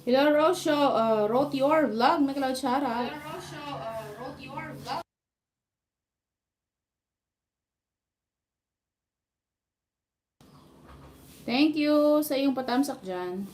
Hello, Rosho. Wrote your vlog. May cloud shoutout. Thank you sa iyong patamsak dyan.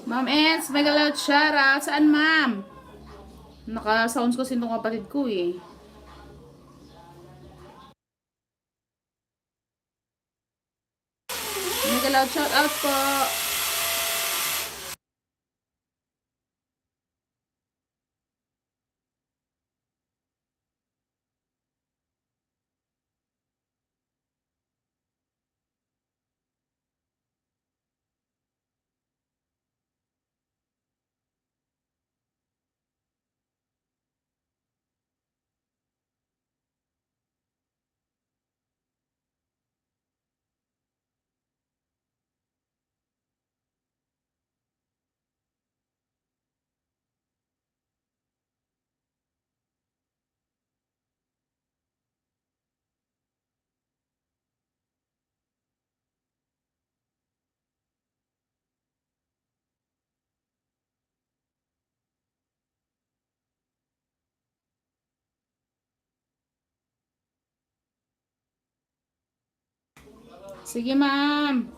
Ma'am Ens, mega loud shoutout. Saan, ma'am? Naka-sounds kasi itong kapatid ko eh. Mega loud shoutout po. Sige, ma'am.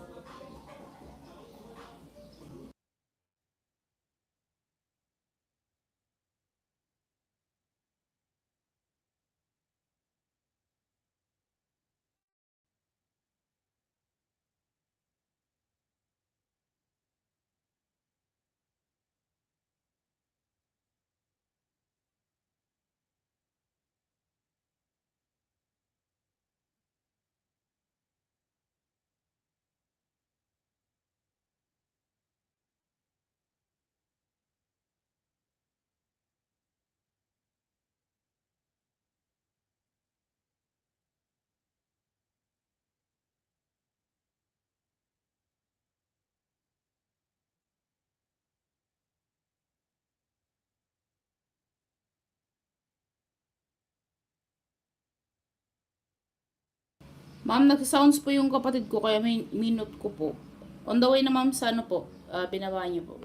Ma'am, nagsa-sounds po yung kapatid ko kaya may minute ko po. On the way na ma'am sa ano po, binaba niyo po.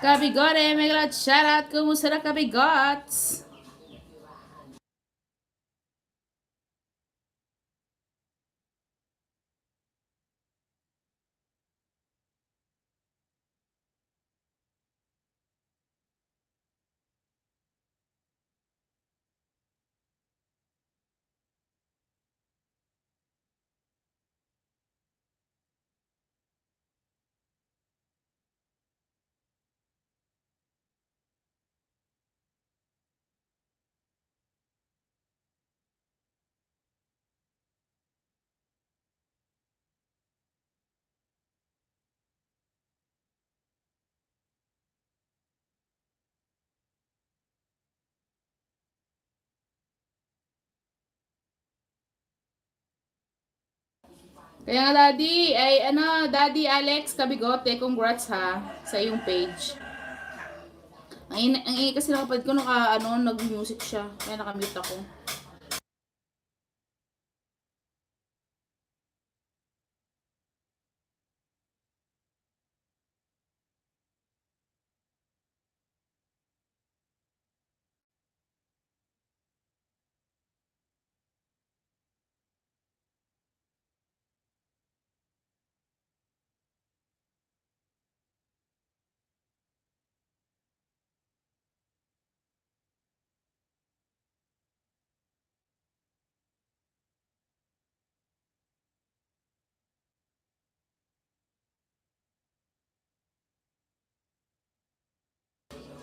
Kabigote, may galot shoutout. Kumusta na kabigots? Kaya nga daddy, ay ano, daddy Alex Kabigote, congrats ha sa iyong page. Ang ingay kasi ng kapatid ko nag-music siya, kaya nakamute ako.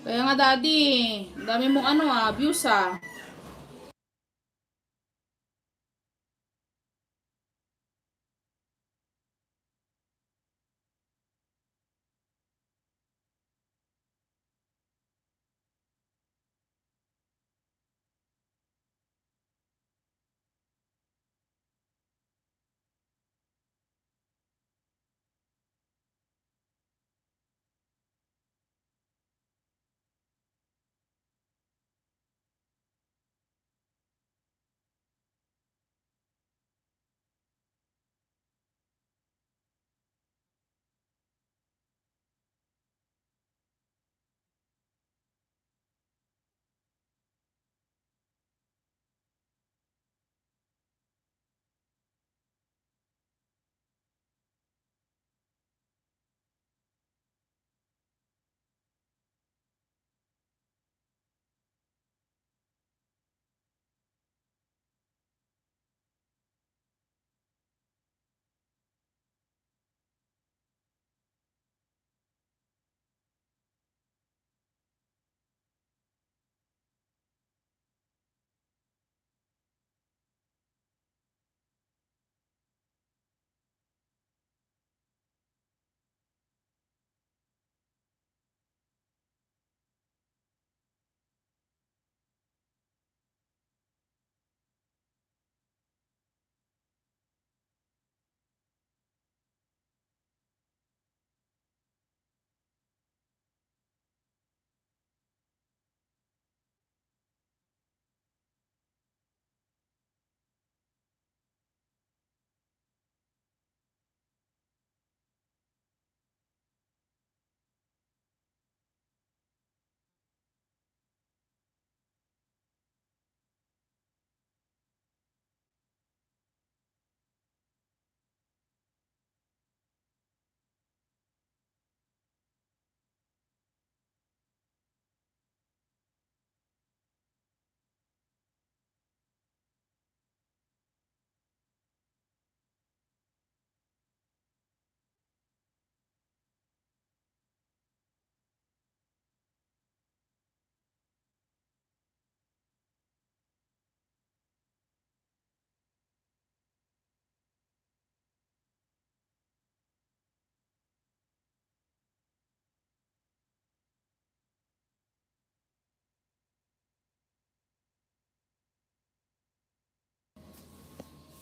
Kaya nga daddy, dami mong views ah.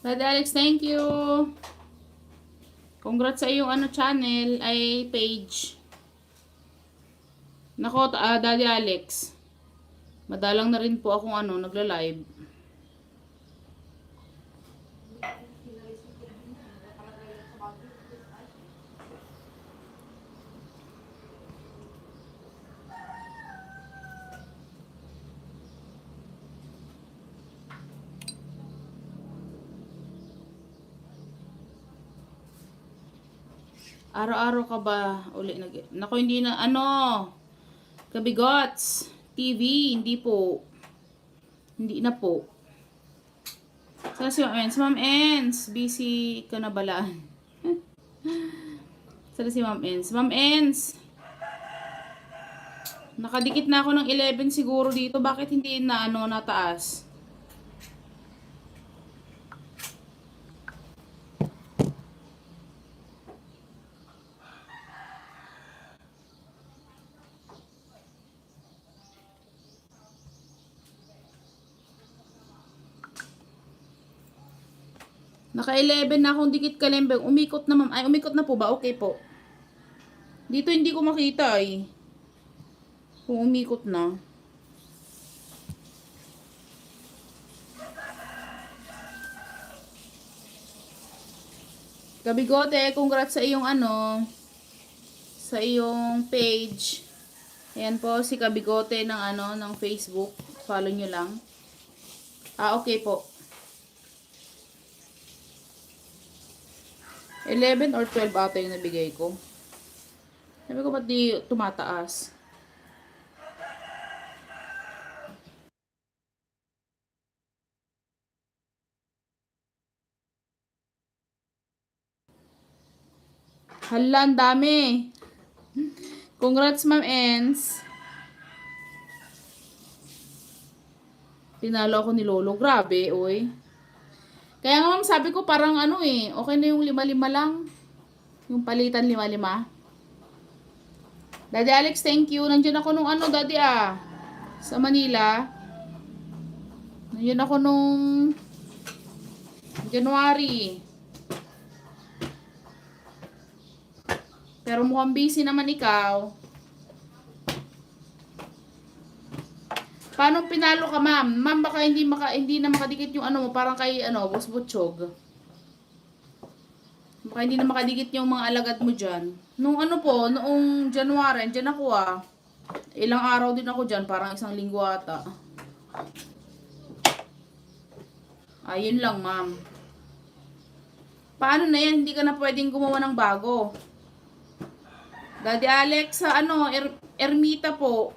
Daddy Alex, thank you. Congrats sa iyong channel ay page. Nako, Daddy Alex. Madalang na rin po akong nagla-live. Araw-araw ka ba uli Nako, hindi na Kabigots TV, hindi po. Hindi na po. Sana si Ma'am Ens. Ma'am Ens, busy ka na balaan. Sana si Ma'am Ens. Ma'am Ens, nakadikit na ako ng 11 siguro dito. Bakit hindi na nataas? Naka-11 na akong dikit kalembeng. Umikot na, ma'am. Ay, umikot na po ba? Okay po. Dito hindi ko makita eh. Kung umikot na. Kabigote, congrats sa iyong sa iyong page. Ayan po, si Kabigote ng ng Facebook. Follow nyo lang. Okay po. 11 or 12 ata yung nabigay ko. Sabi ko, ba't di tumataas? Hala, ang dami. Congrats, Ma'am Ens. Pinalo ako ni Lolo. Grabe, oy. Kaya nga, ma'am, sabi ko parang okay na yung 5-5 lang. Yung palitan 5-5. Daddy Alex, thank you. Nandiyan ako nung Daddy sa Manila. Nandiyan ako nung January. Pero mukhang busy naman ikaw. Paano pinalo ka, ma'am? Ma'am, baka hindi na makadikit yung mo, parang kay Boss Butchog. Baka hindi na makadikit yung mga alagad mo diyan. Nung noong January, diyan ako Ilang araw din ako diyan, parang 1 linggo ata. Ayun lang, ma'am. Paano na yan? Hindi ka na pwedeng gumawa ng bago. Daddy Alex, sa Ermita po.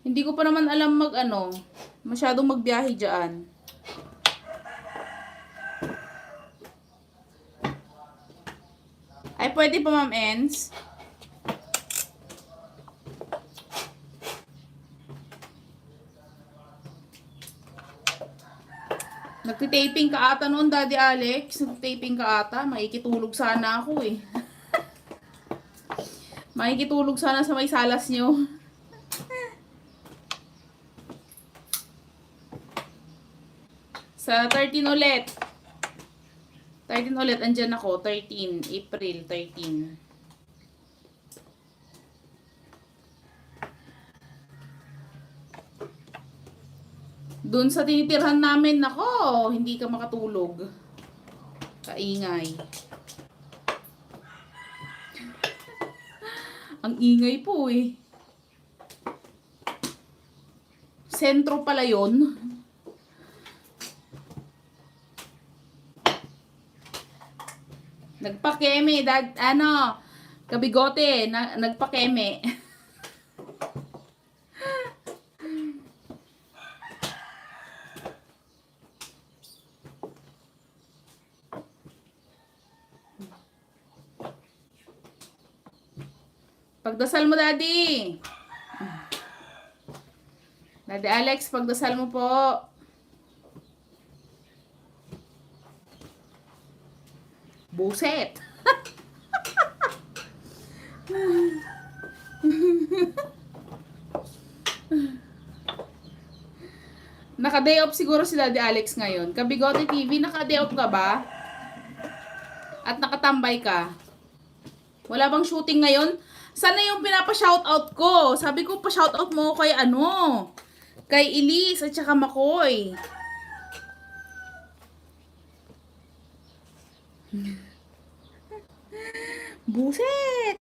Hindi ko pa naman alam masyadong magbiyahe dyan. Ay, pwede pa, Ma'am Ens? Nagtitaping ka ata noon, Daddy Alex. Nagtitaping ka ata. Makikitulog sana ako eh. Makikitulog sana sa may salas nyo. Sa 13 ulit. 13 ulit, andyan ako. 13, April 13. Doon sa tinitirhan namin, nako, hindi ka makatulog. Kaingay. Ang ingay po eh. Sentro pala yun. Nagpakeme, Kabigote, nagpakeme. Pagdasal mo, Daddy. Daddy Alex, pagdasal mo po. Buset. Naka-day off siguro si Daddy Alex ngayon. Kabigote TV, naka-day off ka ba? At nakatambay ka? Wala bang shooting ngayon? Sana yung pinapa-shoutout ko. Sabi ko, pa-shoutout mo kay ano? Kay Elise at saka Makoy. Buset!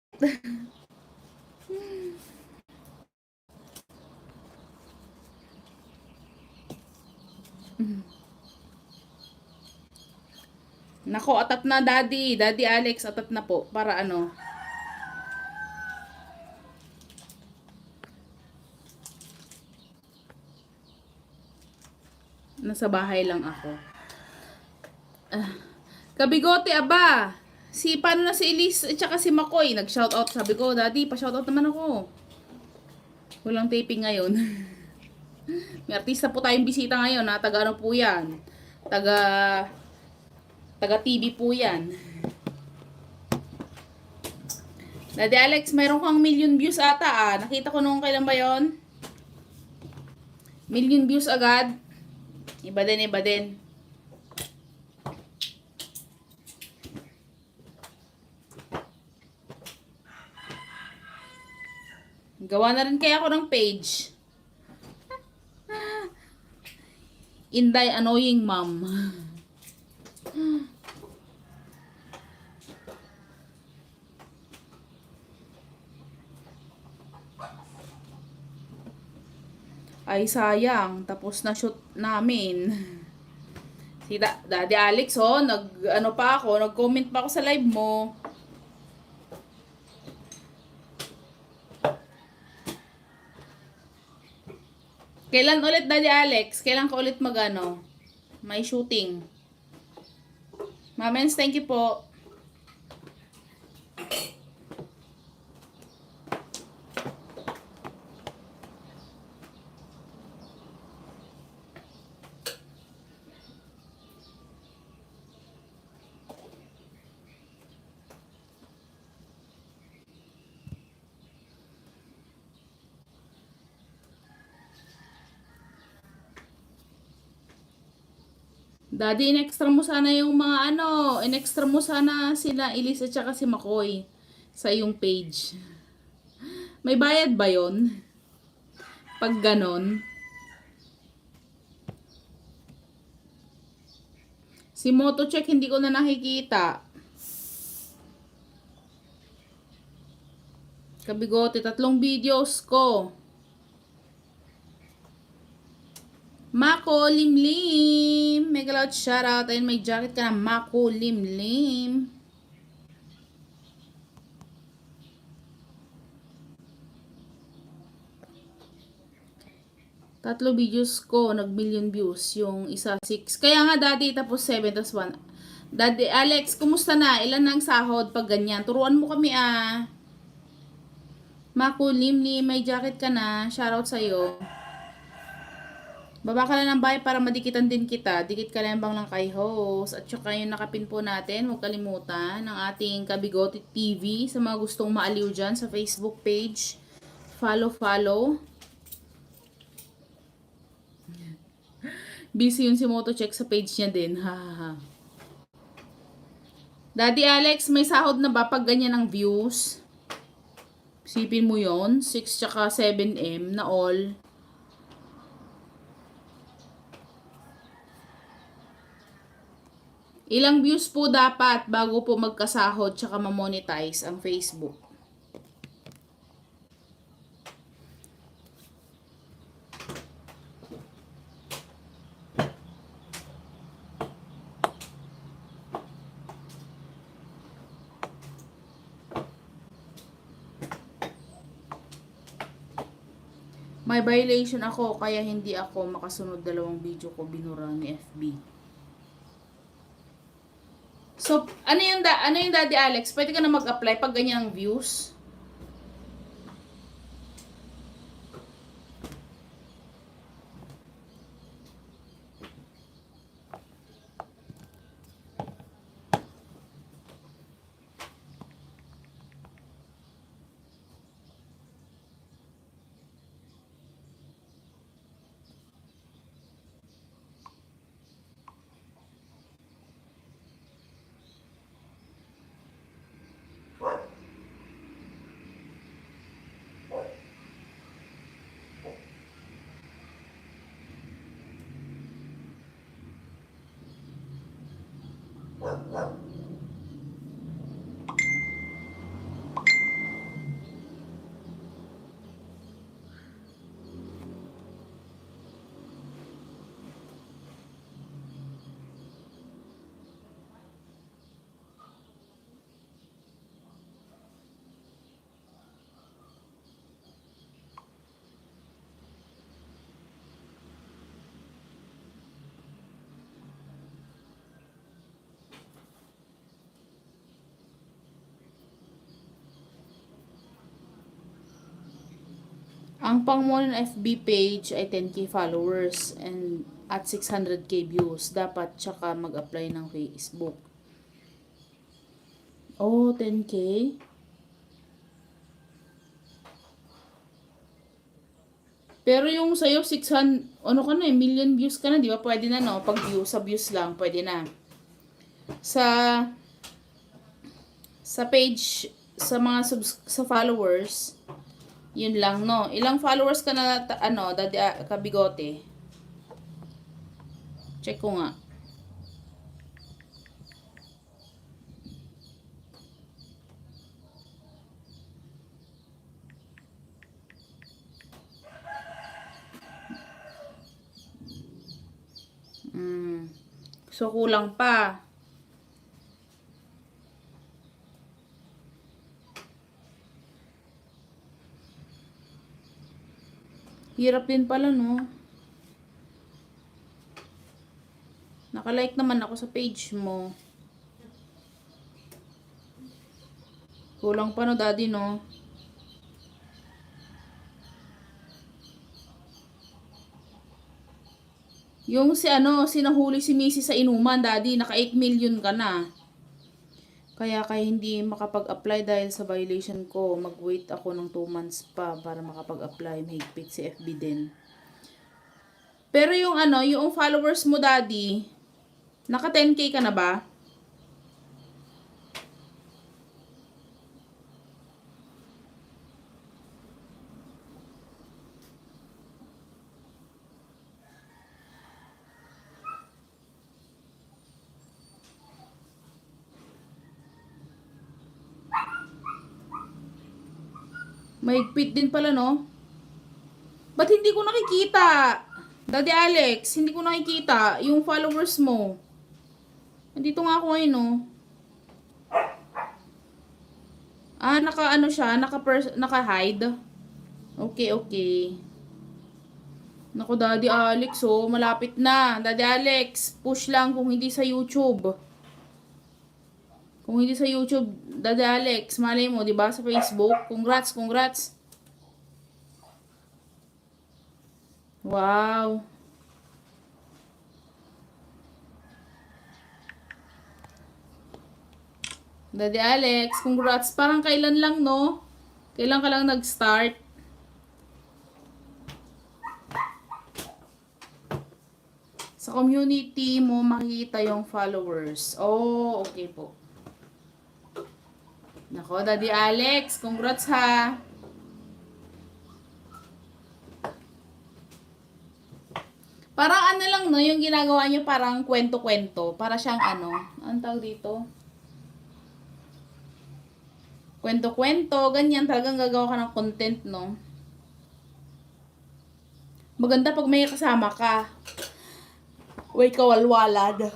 Nako, atat na Daddy. Daddy Alex, atat na po. Para ano? Nasa bahay lang ako. Kabigote, aba. Paano na si Elise at saka si Makoy? Nag-shoutout. Sabi ko, Daddy, pa-shoutout naman ako. Walang taping ngayon. May artista po tayong bisita ngayon. Taga ano po yan? Taga TV po yan. Daddy Alex, mayroon kang million views ata ah. Nakita ko nung kailan ba yon? Million views agad. Iba din, iba din. Gawa na rin kaya ako ng page. Inday Annoying Mom. Ay sayang, tapos na shoot namin. Si Daddy Alex nag-comment pa ako sa live mo. Kailan ulit Daddy Alex? Kailan ka ulit may shooting? Mamens, thank you po. Daddy, in-extra mo sana yung mga in-extra mo sana sila Elise at saka si Makoy sa iyong page. May bayad ba yon? Pag ganon. Si Motocheck hindi ko na nakikita. Kabigote, 3 videos ko. Mako Limlim. Mega loud shoutout. Ayun, may jacket ka na. Mako Limlim. Tatlo videos ko, nag-million views. Yung isa 6. Kaya nga Daddy, tapos 7, tapos 1. Daddy Alex, kumusta na? Ilan na ang sahod pag ganyan? Turuan mo kami ah. Mako Limlim, may jacket ka na. Shoutout sa'yo. Baba ka lang ng bahay para madikitan din kita. Dikit ka lang bang lang kay host. At saka yung nakapin po natin, huwag kalimutan, ng ating Kabigote TV. Sa mga gustong maaliw dyan sa Facebook page. Follow. Busy yun si Motocheck sa page niya din. Daddy Alex, may sahod na ba pag ganyan ang views? Sipin mo yon 6 tsaka 7M na all. Ilang views po dapat bago po magkasahod tsaka ma-monetize ang Facebook? May violation ako kaya hindi ako makasunod 2 video ko binura ni FB. So, ano yung Daddy Alex? Pwede ka na mag-apply pag ganyan ang views? Ang pang mo ng FB page ay 10k followers and at 600k views. Dapat tsaka mag-apply ng Facebook. Oh, 10k? Pero yung sa'yo, 600, ano ka na eh, million views ka na, di ba? Pwede na, no? Pag views, sa views lang, pwede na. Sa page, sa mga sa followers, yun lang, no? Ilang followers ka na, Daddy Kabigote? Check ko nga. So, kulang pa. Hirap din pala, no? Nakalike naman ako sa page mo. Kulang pa, no, Daddy, no? Yung sinahuli si Missy sa inuman, Daddy, naka 8 million ka na. Kaya hindi makapag-apply dahil sa violation ko. Mag-wait ako ng 2 months pa para makapag-apply. Mahigpit si FB din. Pero yung followers mo, Daddy, naka 10k ka na ba? Mahigpit din pala, no? Ba't hindi ko nakikita? Daddy Alex, hindi ko nakikita yung followers mo. Nandito nga ako ngayon, no? Naka-hide. Okay, okay. Naku, Daddy Alex, oh, malapit na. Daddy Alex, push lang kung hindi sa YouTube. Kung hindi sa YouTube, Daddy Alex, malay mo, di ba? Sa Facebook. Congrats, congrats. Wow. Daddy Alex, congrats. Parang kailan lang, no? Kailan ka lang nag-start? Sa community mo makikita yung followers. Oh, okay po. Nako, Daddy Alex, congrats ha. Parang lang, no, yung ginagawa niyo parang kwento-kwento. Para siyang anong tawag dito? Kwento-kwento, ganyan. Talagang gagawa ka ng content, no? Maganda pag may kasama ka. Way kawalwalad.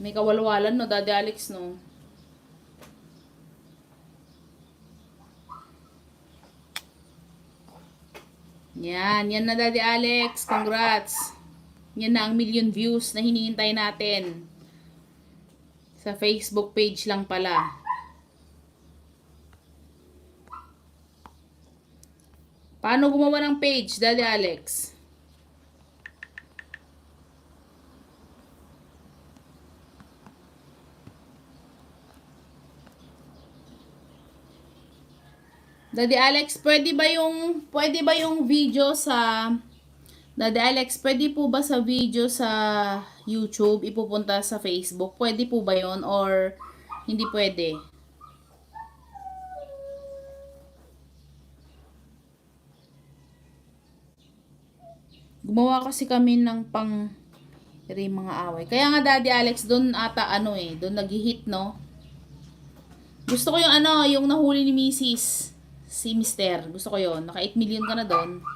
May kawalwalan, no, Daddy Alex, no? Yan na, Daddy Alex. Congrats. Yan na ang million views na hinihintay natin. Sa Facebook page lang pala. Paano gumawa ng page, Daddy Alex? Daddy Alex, pwede ba yung video sa Daddy Alex, pwede po ba sa video sa YouTube ipupunta sa Facebook? Pwede po ba yon or hindi pwede? Gumawa kasi kami ng Pero yung mga away. Kaya nga Daddy Alex, doon ata ano eh, doon nag-hit, no? Gusto ko yung ano, yung nahuli ni Mrs. Si Mister. Gusto ko yon. Naka 8 million ka na doon.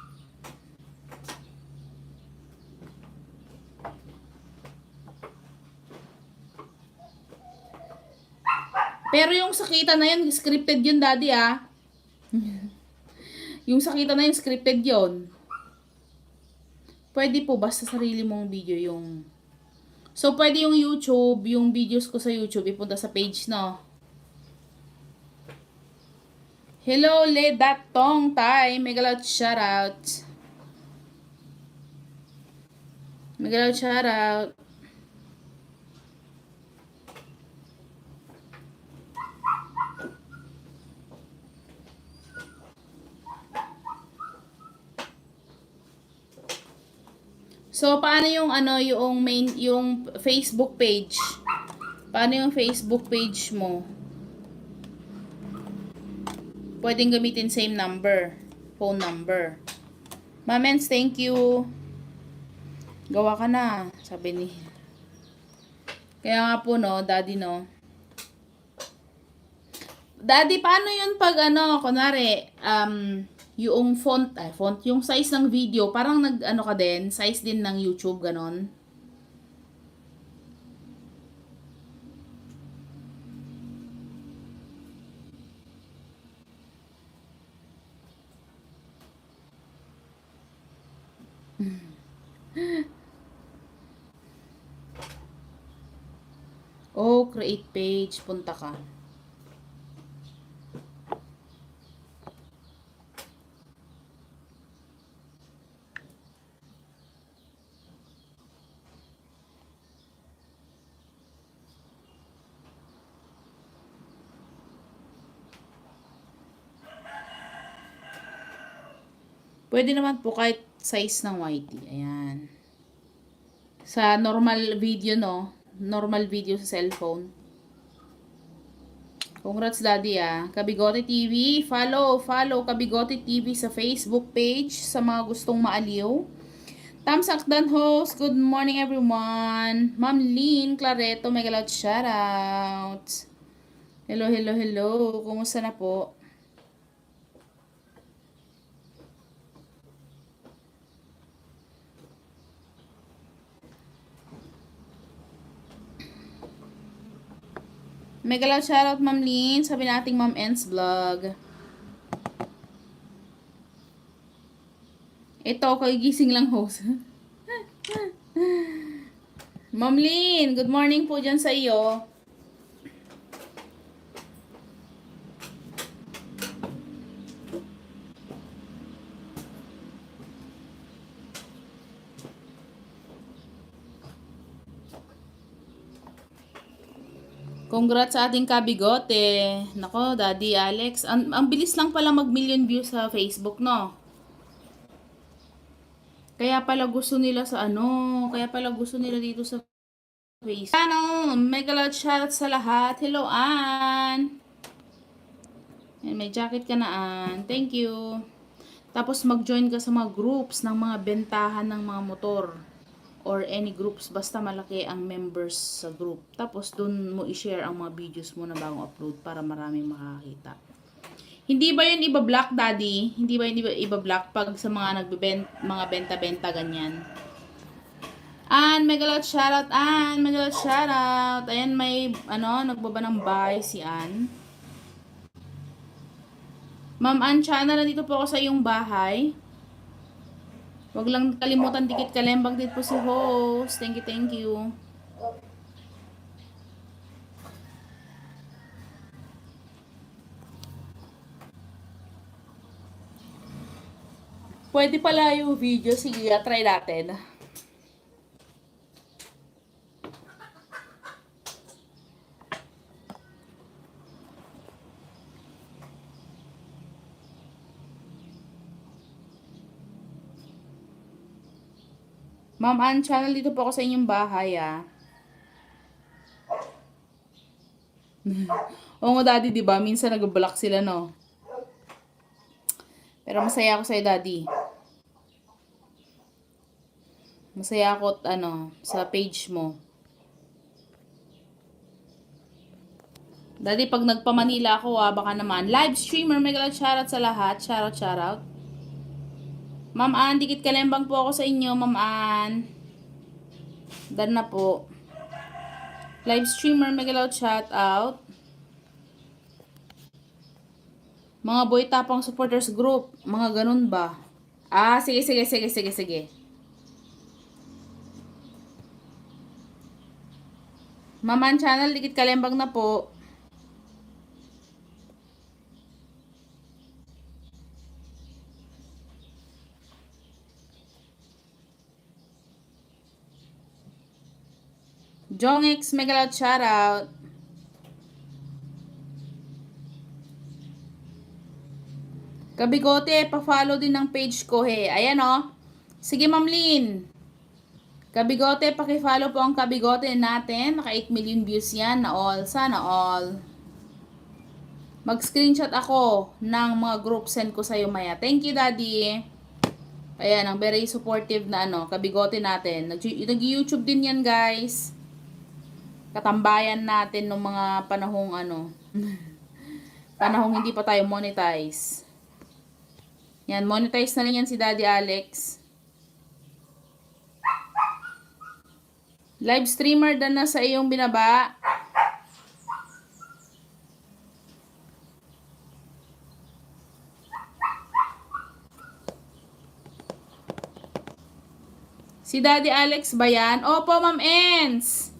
Pero yung sakitan na yun, scripted yun, Daddy, ah. Yung sakitan na yun, scripted yun. Pwede po, basta sarili mong video yung... So, pwede yung YouTube, yung videos ko sa YouTube, ipunta sa page, no? Hello, Le Dat Tong Tai. Megalot shoutout. Megalot shoutout. So, paano yung ano, yung main, yung Facebook page? Paano yung Facebook page mo? Pwedeng gamitin same number, phone number. Mamens, thank you. Gawa ka na, sabi ni. Kaya nga po, no, Daddy, no. Daddy, paano yun pag ano, kunwari, yung font, yung size ng video, parang nag-ano ka din, size din ng YouTube, ganon. Oh, create page, punta ka. Pwede naman po kahit size ng YT. Ayan. Sa normal video, no? Normal video sa cellphone. Congrats, Daddy, ah. Kabigote TV. Follow Kabigote TV sa Facebook page sa mga gustong maaliw. Tamsakdan host. Good morning, everyone. Ma'am Lynn Clareto, mega loud shoutout. Hello. Kumusta na po? Mega loud shoutout, Ma'am Lynn. Sabi nating Ma'am Ens Vlog. Ito, kagigising lang host. Ma'am Lynn, good morning po dyan sa iyo. Congrats sa ating kabigote. Nako, Daddy Alex. Ang bilis lang pala mag-million views sa Facebook, no? Kaya pala gusto nila sa ano, kaya pala gusto nila dito sa Facebook. Ano, mega loud shoutout sa lahat. Hello, Ann. May jacket ka na, Ann. Thank you. Tapos mag-join ka sa mga groups ng mga bentahan ng mga motor. Or any groups, basta malaki ang members sa group. Tapos dun mo i-share ang mga videos mo na bagong upload para maraming makakita. Hindi ba yun iba-block, Daddy? Hindi ba yun iba-block pag sa mga mga benta-benta ganyan? Ann, megalot shoutout, Ann, megalot shoutout. Ayan, may nagbaba ng bahay si Ann. Ma'am Ann Chana, nandito po ako sa iyong bahay. Wag lang kalimutan, dikit kalembang din po si host. Thank you. Pwede pala yung video. Sige, try natin. Ma'am Ann Channel, dito po ako sa inyong bahay, ah. Oo nga, Daddy, diba? Minsan nag-block sila, no? Pero masaya ako sa'yo, Daddy. Masaya ako sa page mo. Dati pag nagpa-Manila ako, baka naman. Live streamer, may galang shoutout sa lahat. Shoutout. Ma'am Ann, dikit kalembang po ako sa inyo, Ma'am Ann. Dan na po. Live streamer, may galang shoutout. Mga boy tapang supporters group. Mga ganun ba? Sige. Ma'am Ann channel, dikit kalembang na po. Jongx, mega loud shoutout. Kabigote, pa-follow din ng page ko he. Ayan o. Sige Ma'am Lynn. Kabigote, paki-follow po ang Kabigote natin. Naka 8 million views yan na all. Sana all. Mag-screenshot ako ng mga group send ko sa'yo maya. Thank you Daddy. Ayan, ang very supportive na Kabigote natin. Nag-YouTube din yan guys. Katambayan natin ng mga panahong panahong hindi pa tayo monetize. Yan, monetize na rin yan si Daddy Alex. Live streamer dan na sa iyong binaba. Si Daddy Alex ba yan? Opo, Ma'am Ens.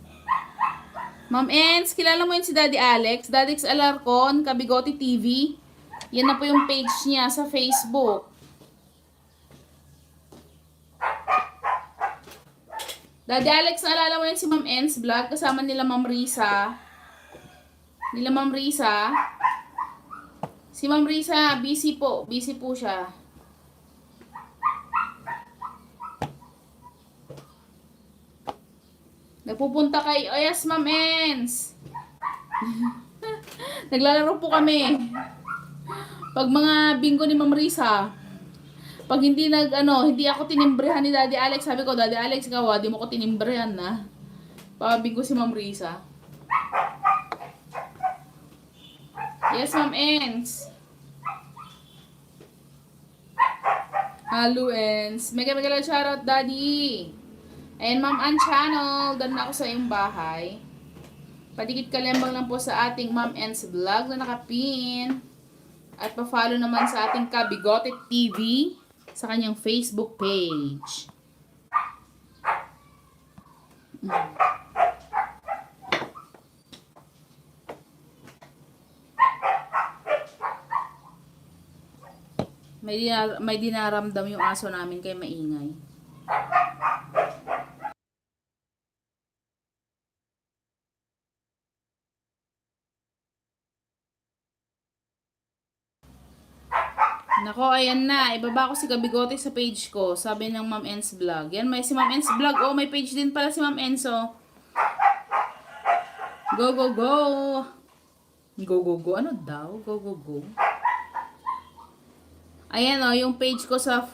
Ma'am Ens, kilala mo yun si Daddy Alex? Daddy Alex Alarcon, Kabigote TV. Yan na po yung page niya sa Facebook. Daddy Alex, naalala mo yun si Ma'am Ens vlog? Kasama nila Ma'am Risa. Si Ma'am Risa, busy po. Busy po siya. Nagpupunta kay... Oh yes, Ma'am Ens. Naglalaro po kami. Pag mga bingo ni Ma'am Risa, pag hindi hindi ako tinimbrehan ni Daddy Alex, sabi ko, Daddy Alex, ikaw di mo ko tinimbrehan na. Pabingo si Ma'am Risa. Yes, Ma'am Ens. Hello, Ens. Mega lang shoutout, Daddy. Ayan, Ma'am Ann channel. Dan na ako sa iyong bahay. Padikit kalembang lang po sa ating Ma'am Ann's vlog na nakapin. At pa-follow naman sa ating Kabigote TV sa kanyang Facebook page. May dinaramdam yung aso namin kay maingay. Nako, ayan na. Ibaba ko si Kabigote sa page ko. Sabi ng Ma'am Ens Vlog. Yan, may si Ma'am Ens Vlog. Oh, may page din pala si Ma'am Enzo. Go, go, go. Go, go, go. Ano daw? Go, go, go. Ayan yung page ko sa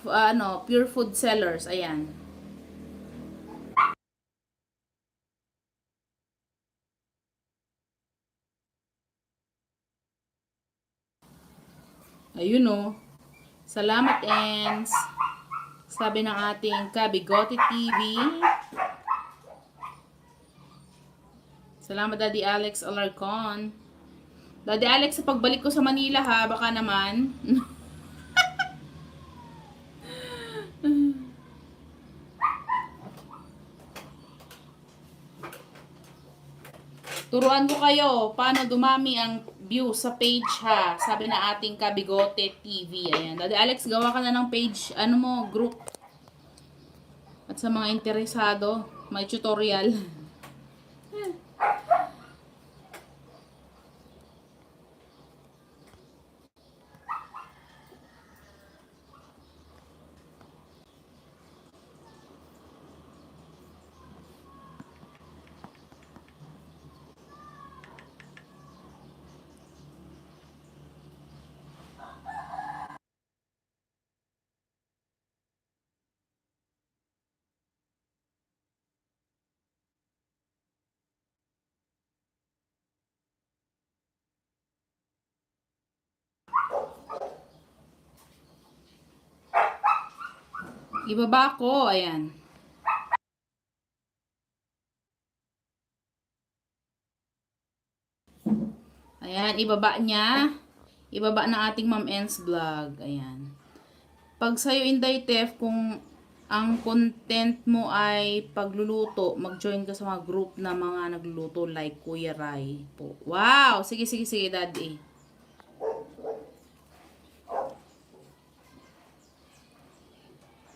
Pure Food Sellers. Ayan. Ayun Salamat, Ens. Sabi ng ating Kabigote TV. Salamat, Daddy Alex Alarcon. Daddy Alex, sa pagbalik ko sa Manila baka naman. Turuan ko kayo paano dumami ang view sa page Sabi na ating Kabigote TV. Ayan. Daddy Alex, gawa ka na ng page, group. At sa mga interesado, may tutorial. Ibaba ko, ayan. Ayan, ibaba niya. Ibaba ng ating Ma'am Ens vlog. Ayan. Pag sa'yo Inday Tef, kung ang content mo ay pagluluto, mag-join ka sa mga group na mga nagluluto like Kuya Rai po. Wow! Sige, sige, sige, Daddy.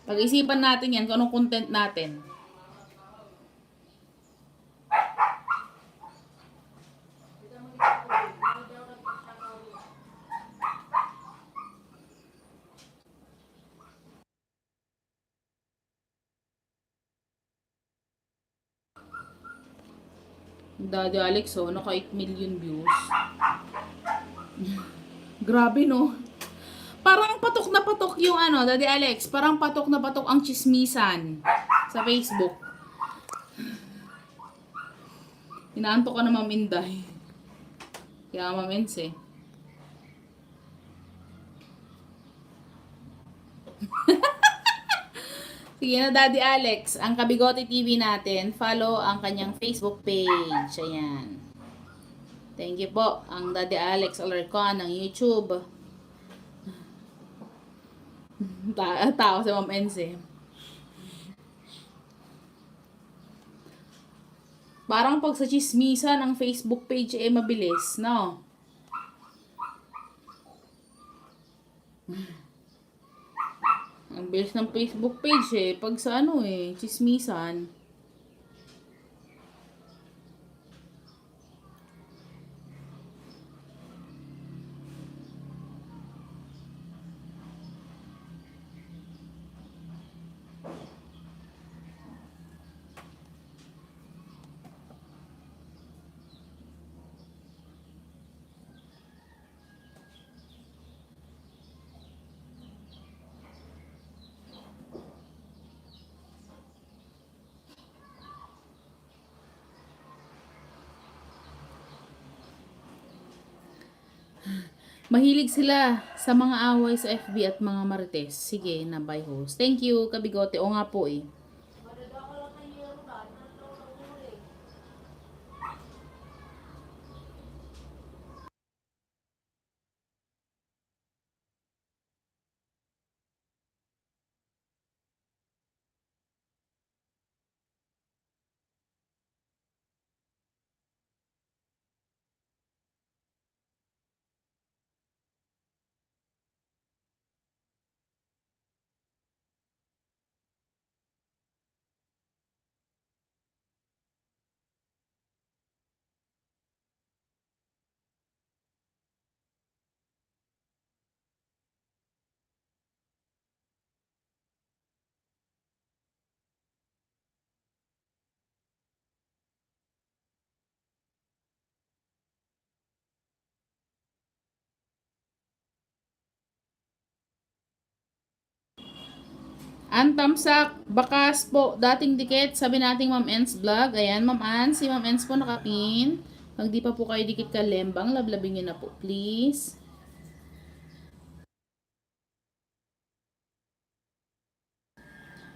Pag-isipan natin yan kung anong content natin. Daddy Alex, oh, naka 8 million views. Grabe, no? Parang patok na patok yung ano, Daddy Alex, parang patok na patok ang chismisan sa Facebook. Inaantok ka na Ma'am Inday. Kaya Ma'am Ens eh. Sige na Daddy Alex, ang Kabigote TV natin, follow ang kanyang Facebook page. Ayan. Thank you po, ang Daddy Alex Alarcon ng YouTube. Tao si Ma'am Ens eh. Parang pag sa chismisan ang Facebook page eh mabilis, no? Ang bilis ng Facebook page eh. Pag sa ano eh, chismisan. Mahilig sila sa mga away sa FB at mga marites. Sige na, bye host. Thank you, Kabigote. O nga po eh. Antamsak, bakas po, dating dikit, sabi nating Ma'am Ens vlog. Ayan, Ma'am Ann, si Ma'am Ens po nakapin. Pag di pa po kayo dikit kalembang, lablabin nyo na po, please.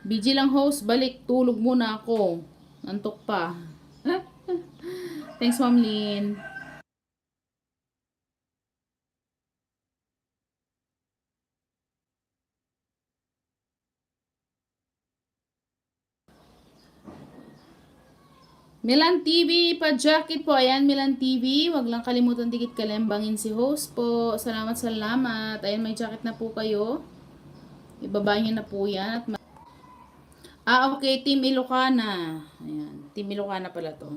BG lang host, balik, tulog muna ako. Antok pa. Thanks, Ma'am Lynn. Milan TV, pa-jacket po. Ayan, Milan TV. Wag lang kalimutan dikit kalembangin si host po. Salamat, salamat. Ayan, may jacket na po kayo. Ibaba niyo na po yan. Okay. Team Ilocana. Ayan. Team Ilocana pala to.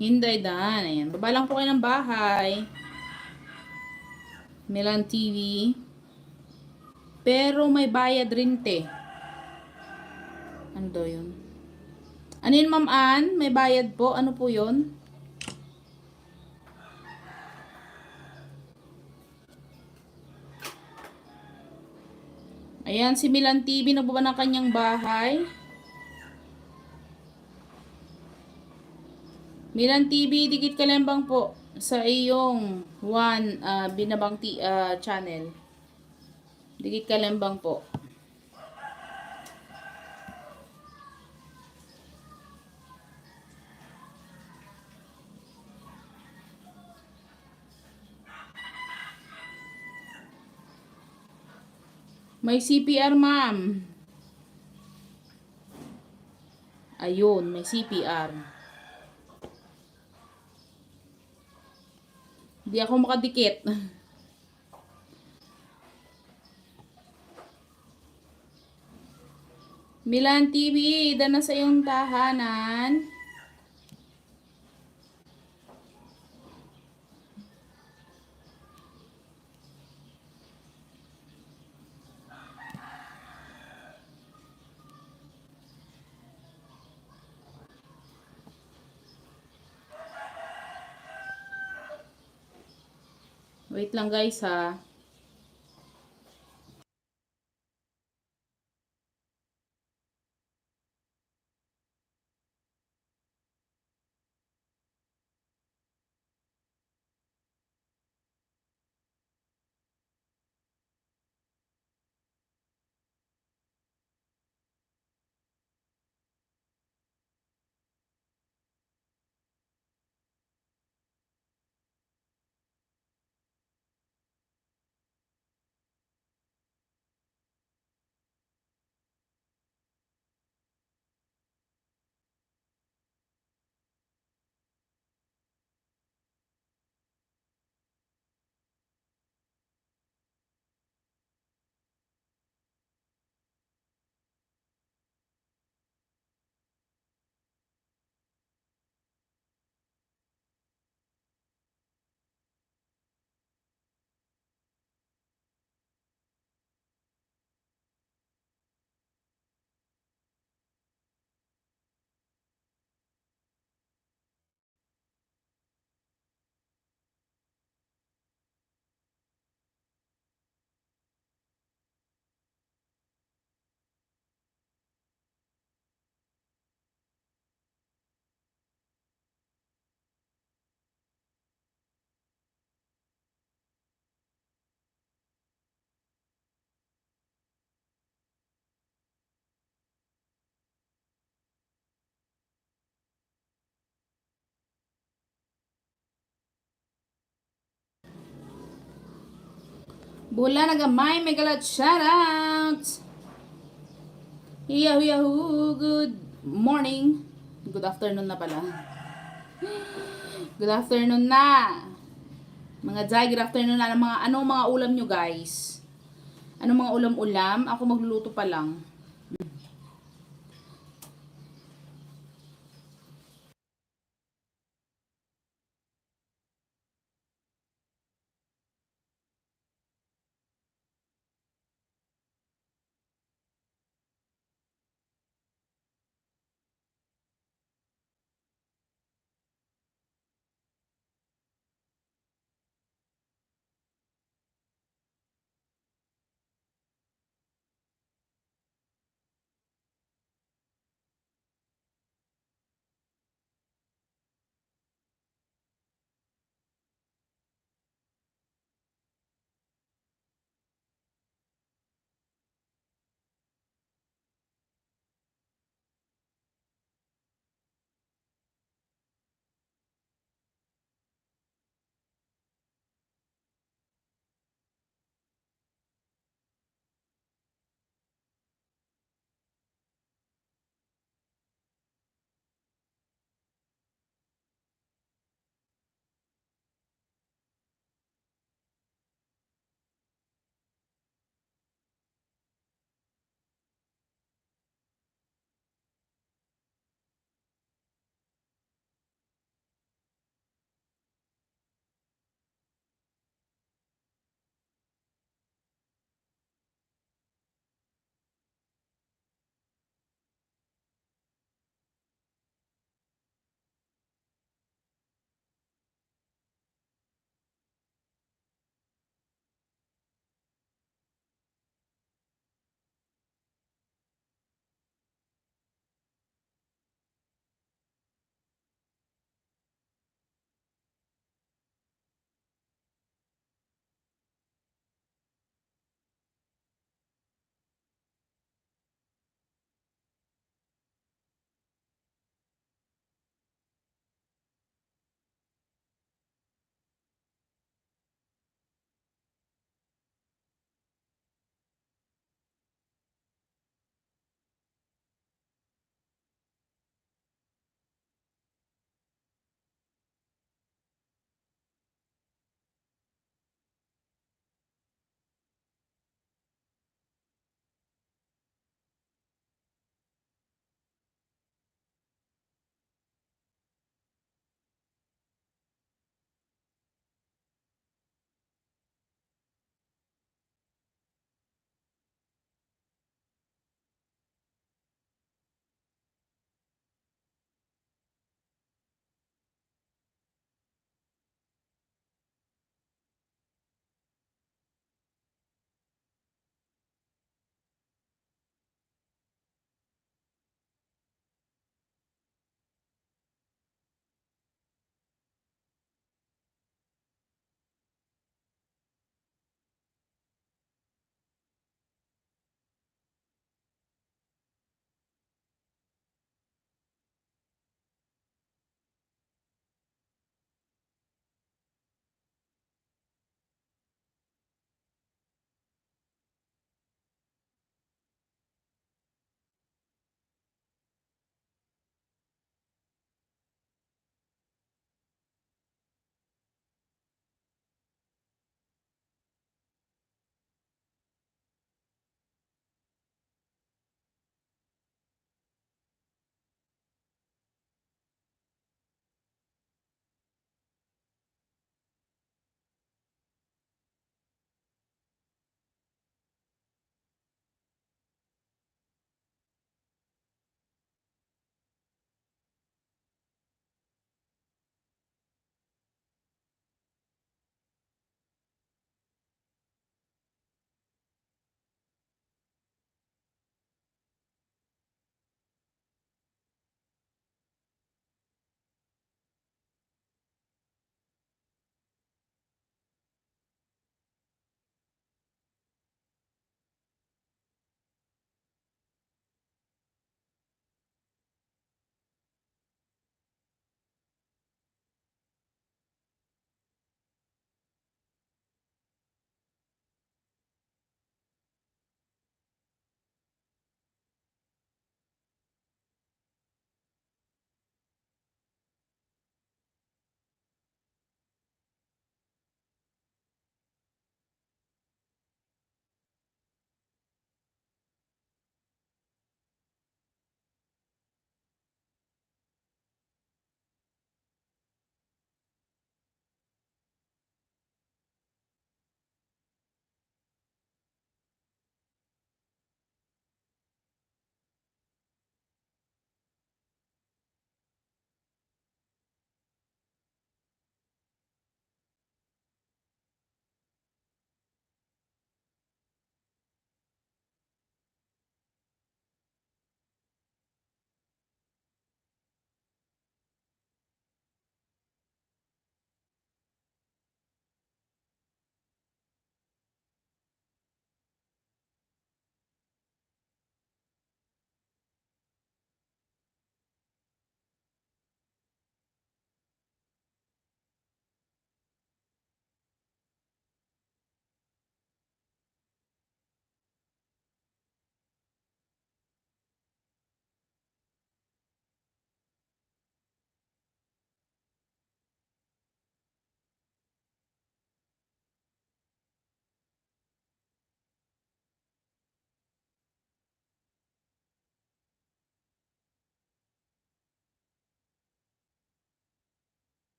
Hinday Dan. Ayan. Baba lang po kayo ng bahay. Milan TV. Pero may bayad rin te. Ano daw yun? Ano yun, Ma'am Ann? May bayad po? Ano po yun? Ayan, si Milan TV nagbaba ng kanyang bahay. Milan TV, dikit kalembang po sa iyong binabang channel. Dikit kalembang po. May CPR, ma'am. Ayun, may CPR. Hindi ako makadikit. Milan TV, dana sa iyong tahanan. Wait lang guys ha. Bula nagamay, may galat shoutouts. Yahoo, yahoo, good morning. Good afternoon na pala. Good afternoon na. Mga Jai, good afternoon na. Anong mga ulam nyo guys? Anong mga ulam-ulam? Ako magluluto pa lang.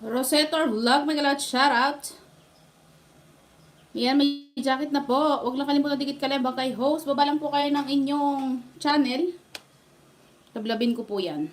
Rosetor Vlog, may galat shoutout. Yan, may jacket na po. Huwag lang kalimutan dikit kalimba kay host. Baba lang po kayo ng inyong channel. Tablabin ko po yan.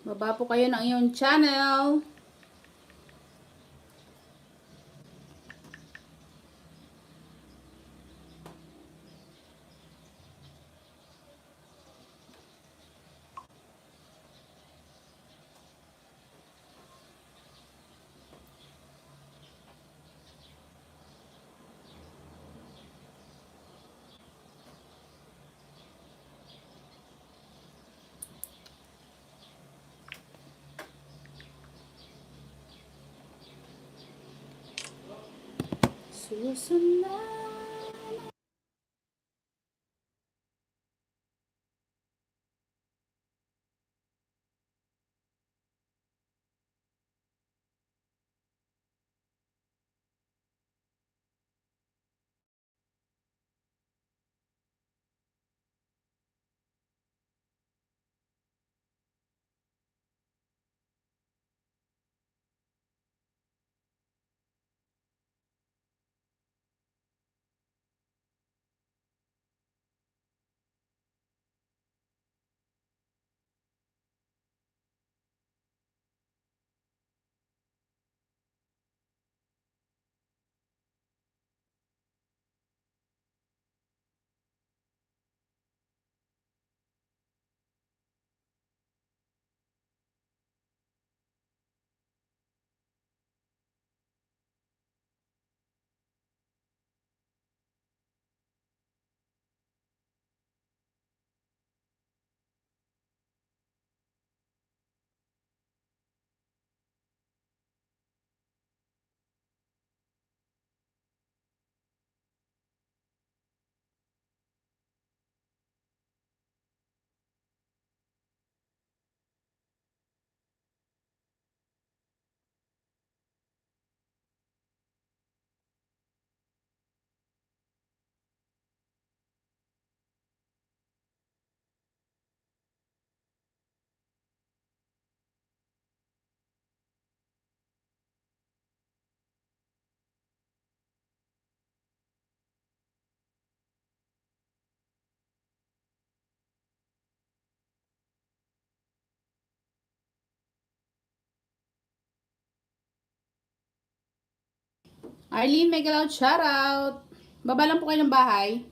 Baba po kayo ng inyong channel. Susunod. Arlene, may galaw shoutout. Baba lang po kayo ng bahay.